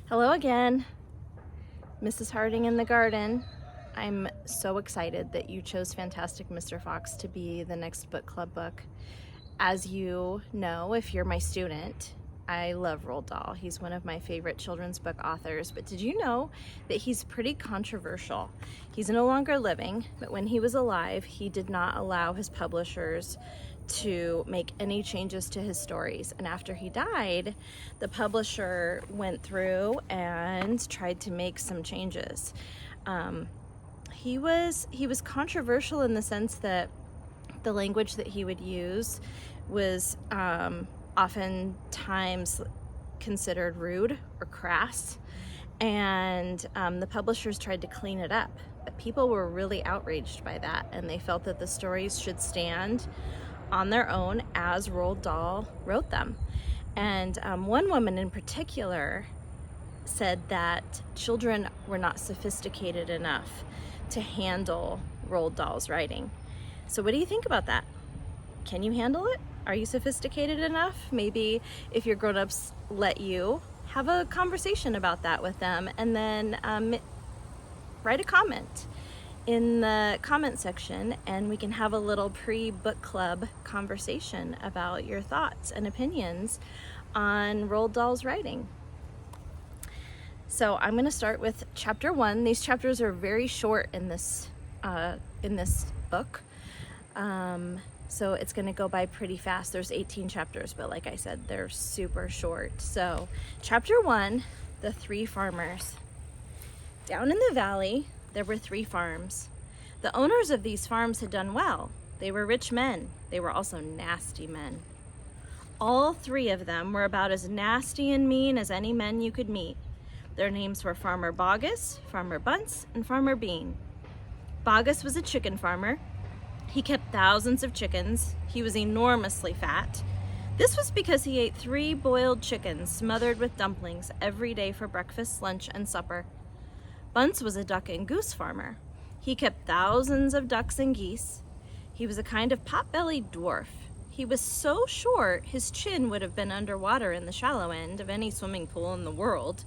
Hello again, Mrs. Harding in the garden. I'm so excited that you chose Fantastic Mr. Fox to be the next book club book. As you know, if you're my student, I love Roald Dahl. He's one of my favorite children's book authors, but did you know that he's pretty controversial? He's no longer living, but when he was alive, he did not allow his publishers to make any changes to his stories. And after he died, the publisher went through and tried to make some changes. He was controversial in the sense that the language that he would use was oftentimes considered rude or crass, and the publishers tried to clean it up. But people were really outraged by that, and they felt that the stories should stand on their own as Roald Dahl wrote them. And one woman in particular said that children were not sophisticated enough to handle Roald Dahl's writing. So what do you think about that? Can you handle it? Are you sophisticated enough? Maybe if your grown-ups let you, have a conversation about that with them, and then write a comment in the comment section, and we can have a little pre-book club conversation about your thoughts and opinions on Roald Dahl's writing. So I'm going to start with chapter 1. These chapters are very short in this book. So it's going to go by pretty fast. There's 18 chapters, but like I said, they're super short. So chapter 1, the 3 farmers. Down in the valley, there were 3 farms. The owners of these farms had done well. They were rich men. They were also nasty men. All 3 of them were about as nasty and mean as any men you could meet. Their names were Farmer Boggis, Farmer Bunce, and Farmer Bean. Boggis was a chicken farmer. He kept thousands of chickens. He was enormously fat. This was because he ate 3 boiled chickens smothered with dumplings every day for breakfast, lunch, and supper. Bunce was a duck and goose farmer. He kept thousands of ducks and geese. He was a kind of pot-bellied dwarf. He was so short, his chin would have been underwater in the shallow end of any swimming pool in the world.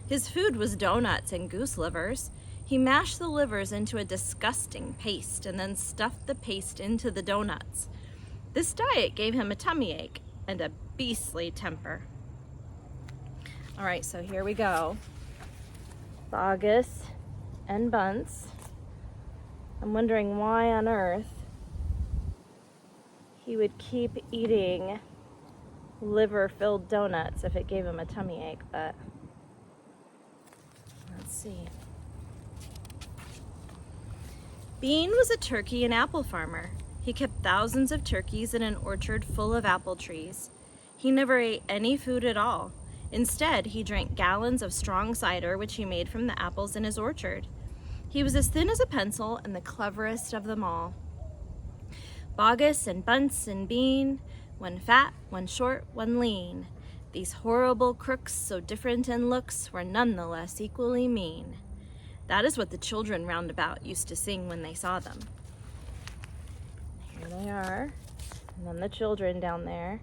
His food was donuts and goose livers. He mashed the livers into a disgusting paste and then stuffed the paste into the donuts. This diet gave him a tummy ache and a beastly temper. All right, so here we go. Boggis and Bunce. I'm wondering why on earth he would keep eating liver-filled donuts if it gave him a tummy ache, but let's see. Bean was a turkey and apple farmer. He kept thousands of turkeys in an orchard full of apple trees. He never ate any food at all. Instead, he drank gallons of strong cider, which he made from the apples in his orchard. He was as thin as a pencil and the cleverest of them all. Boggis and Bunce and Bean, one fat, one short, one lean. These horrible crooks, so different in looks, were none the less equally mean. That is what the children round about used to sing when they saw them. Here they are, and then the children down there.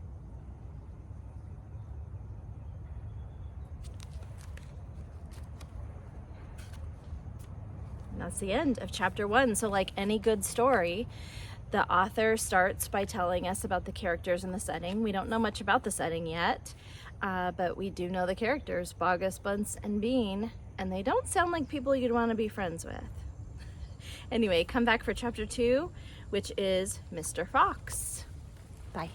And that's the end of chapter 1. So like any good story, the author starts by telling us about the characters and the setting. We don't know much about the setting yet, but we do know the characters, Boggis, Bunce, and Bean, and they don't sound like people you'd want to be friends with. Anyway, come back for chapter 2, which is Mr. Fox. Bye.